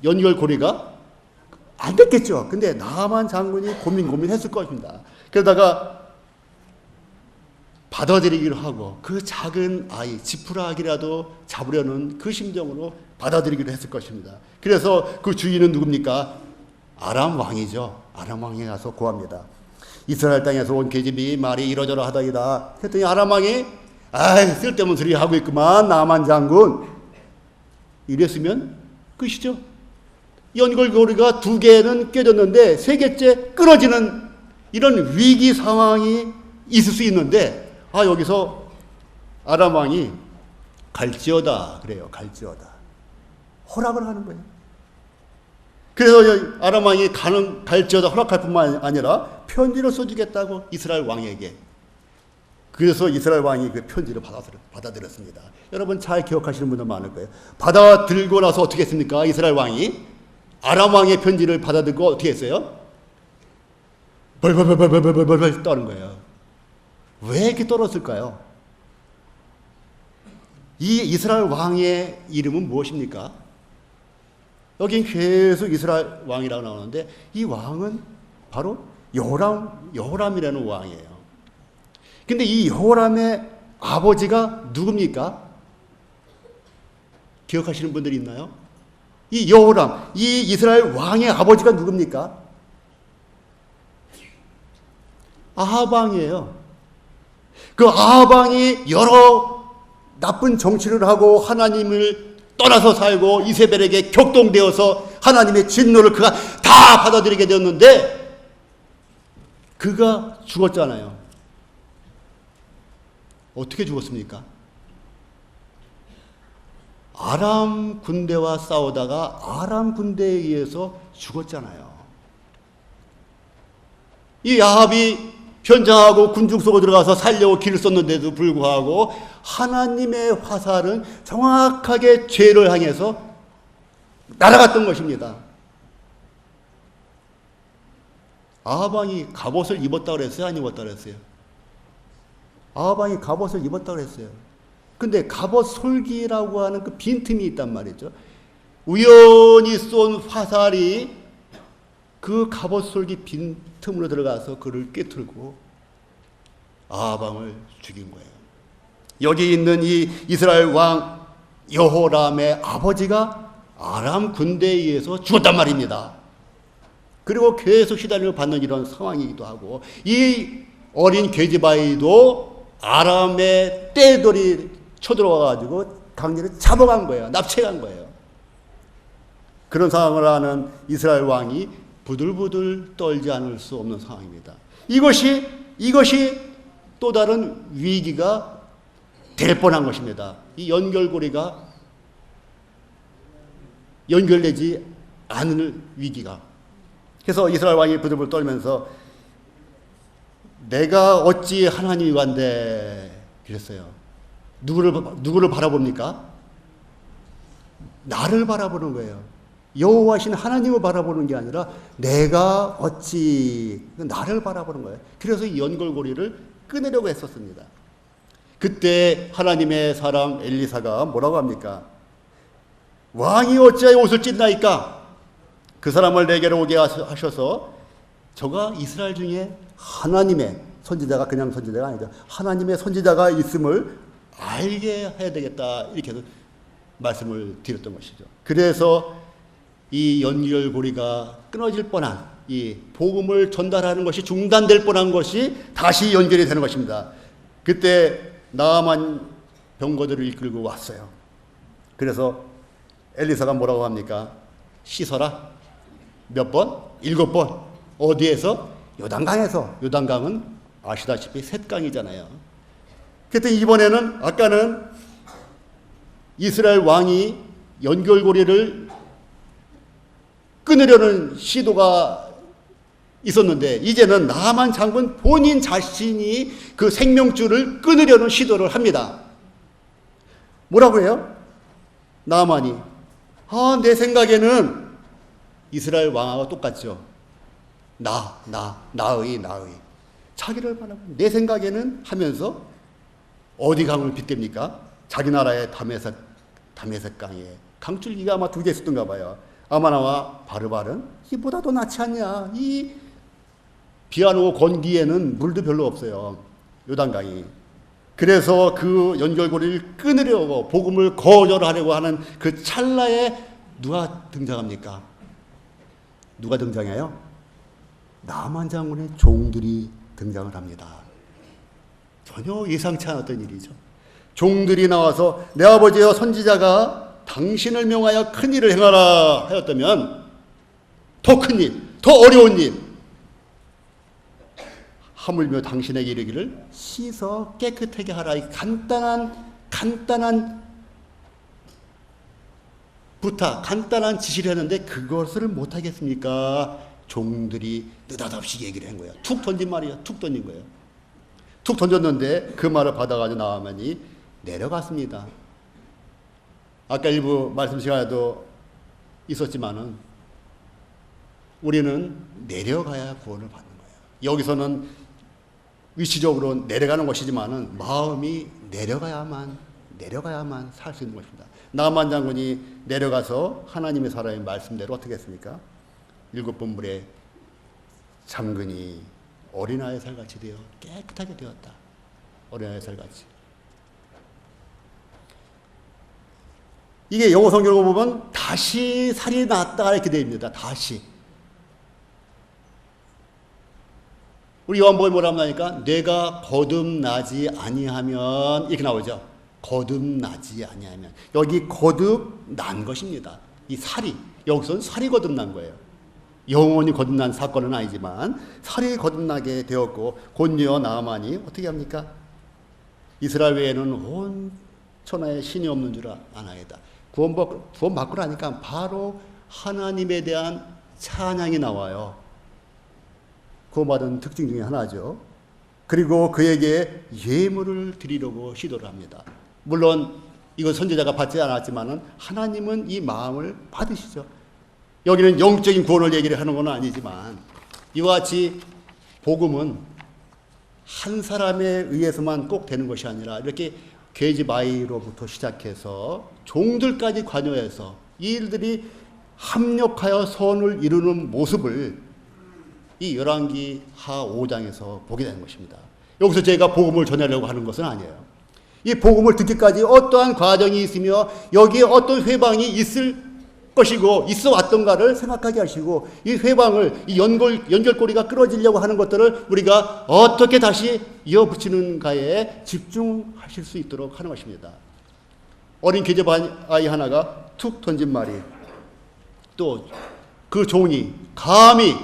연결고리가 안 됐겠죠. 근데 나만 장군이 고민했을 것입니다. 그러다가 받아들이기로 하고 그 작은 아이, 지푸라기라도 잡으려는 그 심정으로 받아들이기로 했을 것입니다. 그래서 그 주인은 누굽니까? 아람 왕이죠. 아람 왕에 가서 고합니다. 이스라엘 땅에서 온 계집이 말이 이러저러 하다이다. 했더니 아람 왕이 아이, 쓸데없는 소리 하고 있구만, 나만 장군. 이랬으면 끝이죠. 연결고리가 두 개는 깨졌는데 세 개째 끊어지는 이런 위기 상황이 있을 수 있는데, 여기서 아람 왕이 갈지어다 그래요. 갈지어다. 허락을 하는 거예요. 그래서 아람 왕이 갈지어다 허락할 뿐만 아니라 편지를 써주겠다고 이스라엘 왕에게. 그래서 이스라엘 왕이 그 편지를 받아들였습니다. 여러분 잘 기억하시는 분들 많을 거예요. 받아들고 나서 어떻게 했습니까? 이스라엘 왕이 아람 왕의 편지를 받아듣고 어떻게 했어요? 벌벌벌벌벌벌벌 떠는 거예요. 왜 이렇게 떨었을까요? 이 이스라엘 왕의 이름은 무엇입니까? 여긴 계속 이스라엘 왕이라고 나오는데 이 왕은 바로 여호람이라는 왕이에요. 근데 이 여호람의 아버지가 누굽니까? 기억하시는 분들이 있나요? 이 여호람, 이 이스라엘 왕의 아버지가 누굽니까? 아합 왕이에요. 그 아합 왕이 여러 나쁜 정치를 하고 하나님을 떠나서 살고 이세벨에게 격동되어서 하나님의 진노를 그가 다 받아들이게 되었는데 그가 죽었잖아요. 어떻게 죽었습니까? 아람 군대와 싸우다가 아람 군대에 의해서 죽었잖아요. 이 아합이 변장하고 군중 속으로 들어가서 살려고 길을 썼는데도 불구하고 하나님의 화살은 정확하게 죄를 향해서 날아갔던 것입니다. 아합 왕이 갑옷을 입었다고 그랬어요? 안 입었다고 그랬어요? 아합 왕이 갑옷을 입었다고 그랬어요. 근데 갑옷 솔기라고 하는 그 빈틈이 있단 말이죠. 우연히 쏜 화살이 그 갑옷 솔기 빈틈으로 들어가서 그를 꿰뚫고 아합 왕을 죽인 거예요. 여기 있는 이 이스라엘 왕 여호람의 아버지가 아람 군대에 의해서 죽었단 말입니다. 그리고 계속 시달림을 받는 이런 상황이기도 하고 이 어린 계집아이도 아람의 떼들이 쳐들어와가지고 강제로 잡아간 거예요. 납치해간 거예요. 그런 상황을 하는 이스라엘 왕이 부들부들 떨지 않을 수 없는 상황입니다. 이것이 또 다른 위기가 될 뻔한 것입니다. 이 연결고리가 연결되지 않을 위기가. 그래서 이스라엘 왕이 부들부들 떨면서 내가 어찌 하나님이 간대 그랬어요. 누구를 바라봅니까? 나를 바라보는 거예요. 여호와신 하나님을 바라보는 게 아니라 내가 어찌 나를 바라보는 거예요. 그래서 이 연결고리를 끊으려고 했었습니다. 그때 하나님의 사람 엘리사가 뭐라고 합니까? 왕이 어찌하여 옷을 찢나이까? 그 사람을 내게로 오게 하셔서 저가 이스라엘 중에 하나님의 선지자가 그냥 선지자가 아니죠. 하나님의 선지자가 있음을 알게 해야 되겠다. 이렇게 해서 말씀을 드렸던 것이죠. 그래서 이 연결고리가 끊어질 뻔한 이 복음을 전달하는 것이 중단될 뻔한 것이 다시 연결이 되는 것입니다. 그때 나아만 병거들을 이끌고 왔어요. 그래서 엘리사가 뭐라고 합니까? 씻어라. 몇 번? 7번. 어디에서? 요단강에서. 요단강은 아시다시피 셋강이잖아요. 그랬더니 이번에는 아까는 이스라엘 왕이 연결고리를 끊으려는 시도가 있었는데 이제는 나만 장군 본인 자신이 그 생명줄을 끊으려는 시도를 합니다. 뭐라고 해요? 나만이 내 생각에는 이스라엘 왕하고 똑같죠. 나의 자기를 바라고 내 생각에는 하면서 어디 강을 빗댑니까? 자기 나라의 다메섹 강에 강줄기가 아마 2개 있었던가 봐요. 아마나와 바르발은 이보다 더 낫지 않냐? 이 비 안 오고 건기에는 물도 별로 없어요. 요단강이. 그래서 그 연결고리를 끊으려고 복음을 거절하려고 하는 그 찰나에 누가 등장합니까? 누가 등장해요? 나만 장군의 종들이 등장을 합니다. 전혀 예상치 않았던 일이죠. 종들이 나와서 내 아버지여 선지자가 당신을 명하여 큰 일을 행하라 하였다면 더 큰 일, 더 어려운 일 하물며 당신에게 이르기를 씻어 깨끗하게 하라. 이 간단한 부탁, 간단한 지시를 했는데 그것을 못하겠습니까? 종들이 느닷없이 얘기를 한 거예요. 툭 던진 말이에요. 툭 던진 거예요. 툭 던졌는데 그 말을 받아가지고 나아만이 내려갔습니다. 아까 일부 말씀 시간에도 있었지만은 우리는 내려가야 구원을 받는 거예요. 여기서는 위치적으로 내려가는 것이지만은 마음이 내려가야만 살 수 있는 것입니다. 나만 장군이 내려가서 하나님의 사람의 말씀대로 어떻게 했습니까? 7분물의 장근이 어린아이 살같이 되어 깨끗하게 되었다. 어린아이 살같이. 이게 영어 성경을 보면 다시 살이 났다 이렇게 됩니다. 다시. 우리 요한복음에 뭐라고 하니까 뇌가 거듭나지 아니하면 이렇게 나오죠. 거듭나지 아니하면. 여기 거듭난 것입니다. 이 살이. 여기서는 살이 거듭난 거예요. 영원히 거듭난 사건은 아니지만 살이 거듭나게 되었고 곧이어 나아만이 어떻게 합니까? 이스라엘 외에는 온 천하에 신이 없는 줄 아나이다. 구원받고 나니까 바로 하나님에 대한 찬양이 나와요. 구원받은 특징 중에 하나죠. 그리고 그에게 예물을 드리려고 시도를 합니다. 물론 이건 선지자가 받지 않았지만 하나님은 이 마음을 받으시죠. 여기는 영적인 구원을 얘기를 하는 건 아니지만 이와 같이 복음은 한 사람에 의해서만 꼭 되는 것이 아니라 이렇게 계집아이로부터 시작해서 종들까지 관여해서 이 일들이 합력하여 선을 이루는 모습을 이 열왕기 하 5장에서 보게 되는 것입니다. 여기서 제가 복음을 전하려고 하는 것은 아니에요. 이 복음을 듣기까지 어떠한 과정이 있으며 여기에 어떤 회방이 있을 것이고 있어 왔던가를 생각하게 하시고 이 회방을 이 연결고리가 끊어지려고 하는 것들을 우리가 어떻게 다시 이어붙이는가에 집중하실 수 있도록 하는 것입니다. 어린 계집아이 하나가 툭 던진 말이 또 그 종이 감히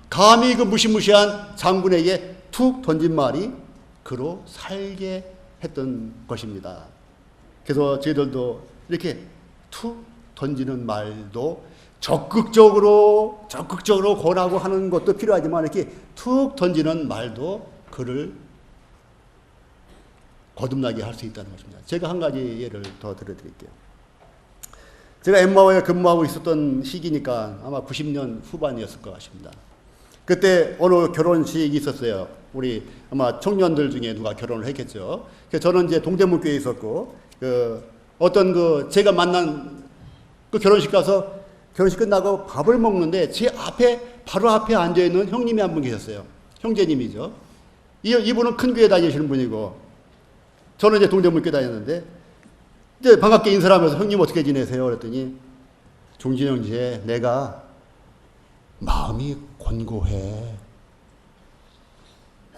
그 무시무시한 장군에게 툭 던진 말이 그로 살게 했던 것입니다. 그래서 저희들도 이렇게 툭 던지는 말도 적극적으로 권하고 하는 것도 필요하지만 이렇게 툭 던지는 말도 그를 거듭나게 할 수 있다는 것입니다. 제가 한 가지 예를 더 들어드릴게요. 제가 엠마오에 근무하고 있었던 시기니까 아마 90년 후반이었을 것 같습니다. 그때 어느 결혼식이 있었어요. 우리 아마 청년들 중에 누가 결혼을 했겠죠. 그래서 저는 이제 동대문교회에 있었고 어떤 제가 만난 그 결혼식 가서 결혼식 끝나고 밥을 먹는데 제 앞에 바로 앞에 앉아 있는 형님이 한 분 계셨어요. 형제님이죠. 이분은 큰 교회 다니시는 분이고 저는 이제 동대문교회 다녔는데 이제 반갑게 인사를 하면서 형님 어떻게 지내세요? 그랬더니 종진형제 내가 마음이 권고해.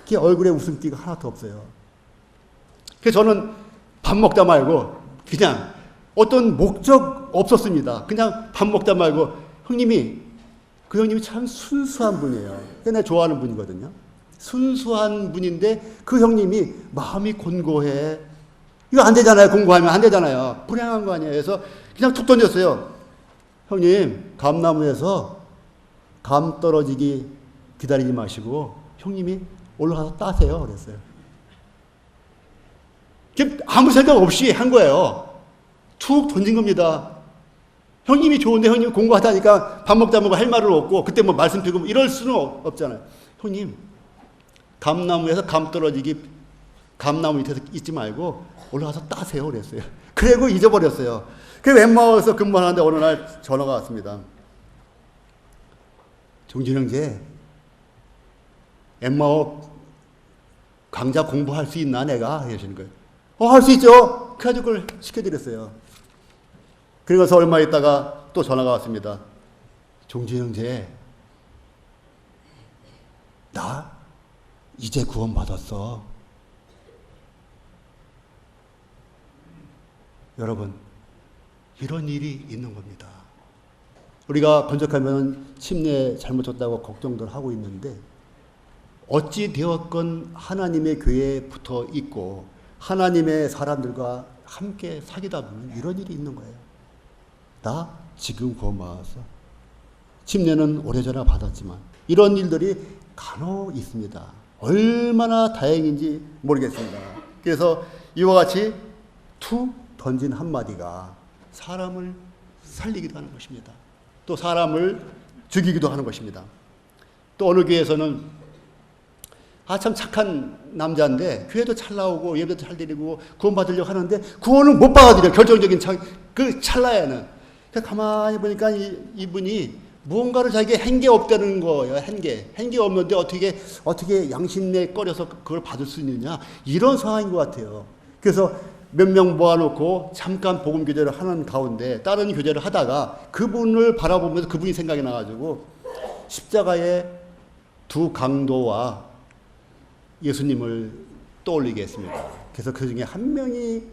그 얼굴에 웃음기가 하나도 없어요. 그래서 저는 밥 먹다 말고 그냥 어떤 목적 없었습니다. 그냥 밥 먹다 말고 그 형님이 참 순수한 분이에요. 내가 좋아하는 분이거든요. 순수한 분인데 그 형님이 마음이 권고해. 이거 안 되잖아요. 공부하면 안 되잖아요. 불행한 거 아니에요. 그래서 그냥 툭 던졌어요. 형님, 감나무에서 감 떨어지기 기다리지 마시고 형님이 올라가서 따세요. 그랬어요. 아무 생각 없이 한 거예요. 툭 던진 겁니다. 형님이 좋은데 형님 공부하다니까 밥 먹다 먹고 할 말은 없고 그때 뭐 말씀 드리고 이럴 수는 없잖아요. 형님, 감나무에서 감 떨어지기 감나무 밑에서 있지 말고 올라가서 따세요. 그랬어요. 그리고 잊어버렸어요. 그래서 엠마오에서 근무하는데 어느 날 전화가 왔습니다. 종진 형제, 엠마오 강좌 공부할 수 있나 내가? 이러시는 거예요. 할 수 있죠. 그래가지고 그걸 시켜드렸어요. 그리고서 얼마 있다가 또 전화가 왔습니다. 종진 형제, 나 이제 구원 받았어. 여러분, 이런 일이 있는 겁니다. 우리가 번쩍하면 침례 잘못 줬다고 걱정들 하고 있는데 어찌 되었건 하나님의 교회에 붙어 있고 하나님의 사람들과 함께 사귀다 보면 이런 일이 있는 거예요. 나 지금 구원 받았어. 침례는 오래전에 받았지만 이런 일들이 간혹 있습니다. 얼마나 다행인지 모르겠습니다. 그래서 이와 같이 툭 던진 한마디가 사람을 살리기도 하는 것입니다. 또 사람을 죽이기도 하는 것입니다. 또 어느 교회에서는 참 착한 남자인데 교회도 잘 나오고 예배도 잘 드리고 구원 받으려고 하는데 구원을 못 받아들여. 결정적인 그 찰나에는. 가만히 보니까 이분이 무언가를 자기가 한 게 없다는 거예요. 한 게 없는데 어떻게 양심내 꺼려서 그걸 받을 수 있느냐, 이런 상황인 것 같아요. 그래서 몇 명 모아놓고 잠깐 복음 교제를 하는 가운데 다른 교제를 하다가 그분을 바라보면서 그분이 생각이 나가지고 십자가의 두 강도와 예수님을 떠올리게 했습니다. 그래서 그 중에 한 명이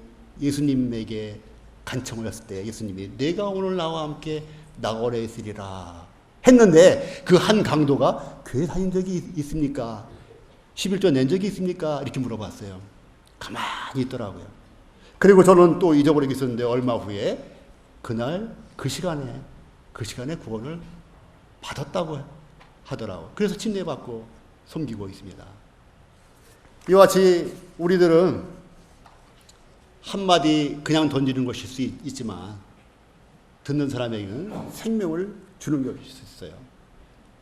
예수님에게 간청을 했을 때 예수님이 내가 오늘 나와 함께 나거래 있으리라 했는데, 그 한 강도가 교회 다닌 적이 있습니까? 11조 낸 적이 있습니까? 이렇게 물어봤어요. 가만히 있더라고요. 그리고 저는 또 잊어버리고 있었는데 얼마 후에 그날 그 시간에 구원을 받았다고 하더라고요. 그래서 침례받고 섬기고 있습니다. 이와 같이 우리들은 한마디 그냥 던지는 것일 수 있지만 듣는 사람에게는 생명을 주는 것일 수 있어요.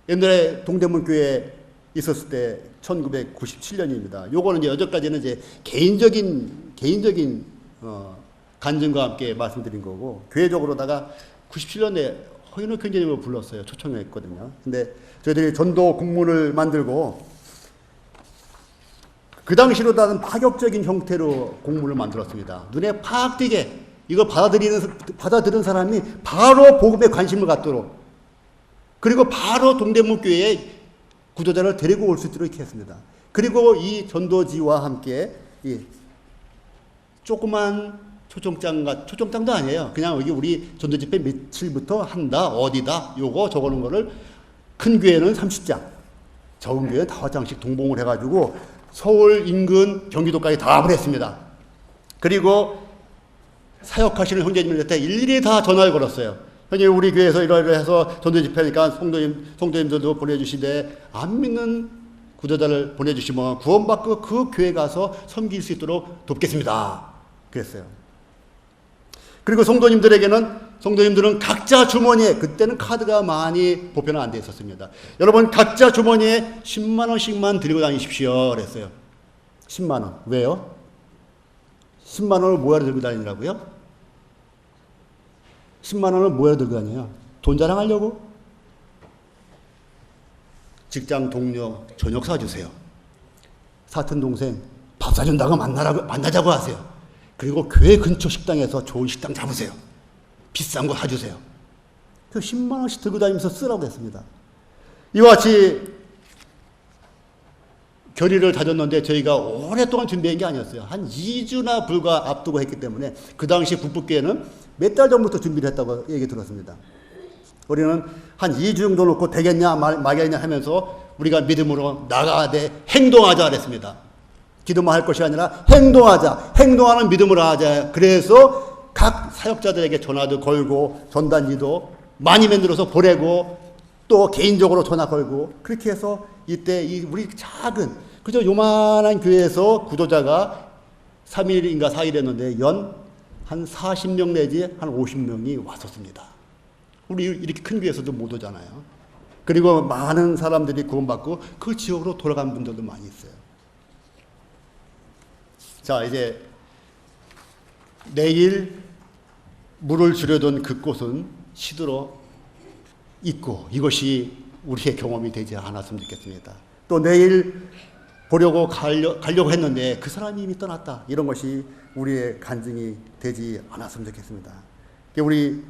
옛날에 동대문 교회에 있었을 때 1997년입니다. 요거는 이제 여전까지는 이제 개인적인 간증과 함께 말씀드린 거고, 교회적으로다가 97년에 허인호 교수님을 불렀어요. 초청했거든요. 근데 저희들이 전도 공문을 만들고 그 당시로다는 파격적인 형태로 공문을 만들었습니다. 눈에 팍 띄게 이걸 받아들이는 사람이 바로 복음에 관심을 갖도록, 그리고 바로 동대문 교회에 구조자를 데리고 올 수 있도록 이렇게 했습니다. 그리고 이 전도지와 함께 이 조그만 초청장도 아니에요. 그냥 여기 우리 전도 집회 며칠부터 한다, 어디다, 요거 적어놓은 거를 큰 교회는 30장, 적은 교회는 5장씩 동봉을 해가지고 서울 인근 경기도까지 다 보냈습니다. 그리고 사역하시는 형제님들한테 일일이 다 전화를 걸었어요. 형님, 우리 교회에서 이러해서 전도 집회니까 성도님들도 보내주시되 안 믿는 구조자를 보내주시면 구원받고 그 교회 가서 섬길 수 있도록 돕겠습니다. 그랬어요. 그리고 성도님들은 각자 주머니에, 그때는 카드가 많이 보편화 안 돼 있었습니다. 여러분, 각자 주머니에 10만 원씩만 들고 다니십시오 그랬어요. 10만 원. 왜요? 10만 원을 뭐하러 들고 다니라고요? 10만 원을 뭐하러 들고 다녀요? 돈 자랑하려고? 직장 동료 저녁 사주세요. 사촌 동생 밥 사준다고 만나자고 하세요. 그리고 교회 근처 식당에서 좋은 식당 잡으세요. 비싼 거 사주세요. 그 10만 원씩 들고 다니면서 쓰라고 했습니다. 이와 같이 결의를 다졌는데 저희가 오랫동안 준비한 게 아니었어요. 한 2주나 불과 앞두고 했기 때문에 그 당시 북북교회는 몇 달 전부터 준비를 했다고 얘기 들었습니다. 우리는 한 2주 정도 놓고 되겠냐 말겠냐 하면서 우리가 믿음으로 나가야 돼, 행동하자 그랬습니다. 기도만 할 것이 아니라 행동하자, 행동하는 믿음으로 하자. 그래서 각 사역자들에게 전화도 걸고 전단지도 많이 만들어서 보내고 또 개인적으로 전화 걸고, 그렇게 해서 이때 우리 작은 그저 요만한 교회에서 구조자가 3일인가 4일 했는데 한 40명 내지 한 50명이 왔었습니다. 우리 이렇게 큰 교회에서도 못 오잖아요. 그리고 많은 사람들이 구원받고 그 지역으로 돌아간 분들도 많이 있어요. 자, 이제 내일 물을 주려던 그 꽃은 시들어 있고, 이것이 우리의 경험이 되지 않았으면 좋겠습니다. 또 내일 보려고 가려고 했는데 그 사람이 이미 떠났다, 이런 것이 우리의 간증이 되지 않았으면 좋겠습니다. 우리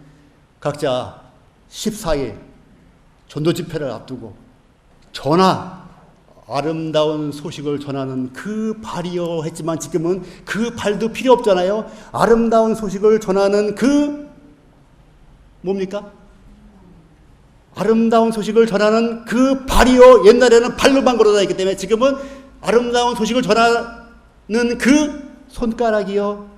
각자 14일 전도 집회를 앞두고 아름다운 소식을 전하는 그 발이요 했지만 지금은 그 발도 필요 없잖아요. 아름다운 소식을 전하는 그 뭡니까? 아름다운 소식을 전하는 그 발이요, 옛날에는 발로만 걸어다녔기 때문에 지금은 아름다운 소식을 전하는 그 손가락이요.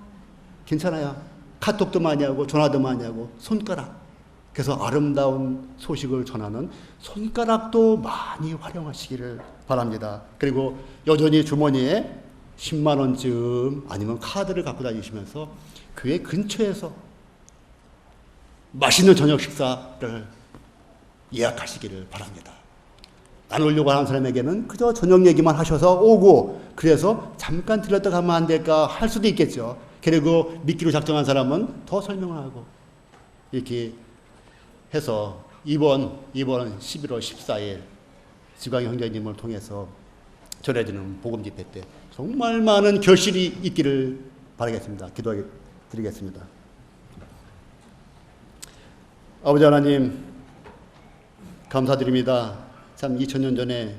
괜찮아요. 카톡도 많이 하고 전화도 많이 하고 손가락. 그래서 아름다운 소식을 전하는 손가락도 많이 활용하시기를 바랍니다. 그리고 여전히 주머니에 10만 원쯤 아니면 카드를 갖고 다니시면서 교회 근처에서 맛있는 저녁 식사를 예약하시기를 바랍니다. 안 오려고 하는 사람에게는 그저 저녁 얘기만 하셔서 오고, 그래서 잠깐 들렀다 가면 안 될까 할 수도 있겠죠. 그리고 믿기로 작정한 사람은 더 설명하고, 이렇게 해서 이번 11월 14일 지광 형제님을 통해서 전해지는 복음 집회 때 정말 많은 결실이 있기를 바라겠습니다. 기도해 드리겠습니다. 아버지 하나님, 감사드립니다. 참 2000년 전에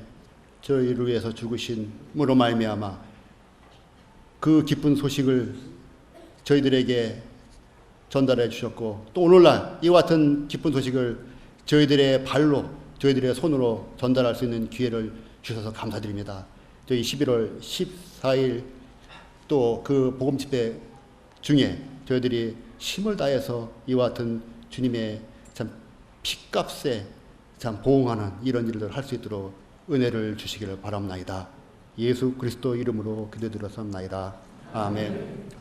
저희를 위해서 죽으신 무로 말미암아 그 기쁜 소식을 저희들에게 전달해 주셨고, 또 오늘날 이와 같은 기쁜 소식을 저희들의 발로, 저희들의 손으로 전달할 수 있는 기회를 주셔서 감사드립니다. 저희 11월 14일 또 그 복음 집회 중에 저희들이 힘을 다해서 이와 같은 주님의 참 피값에 참 보응하는 이런 일을 할 수 있도록 은혜를 주시기를 바랍나이다. 예수 그리스도 이름으로 기도드렸습나이다. 아멘.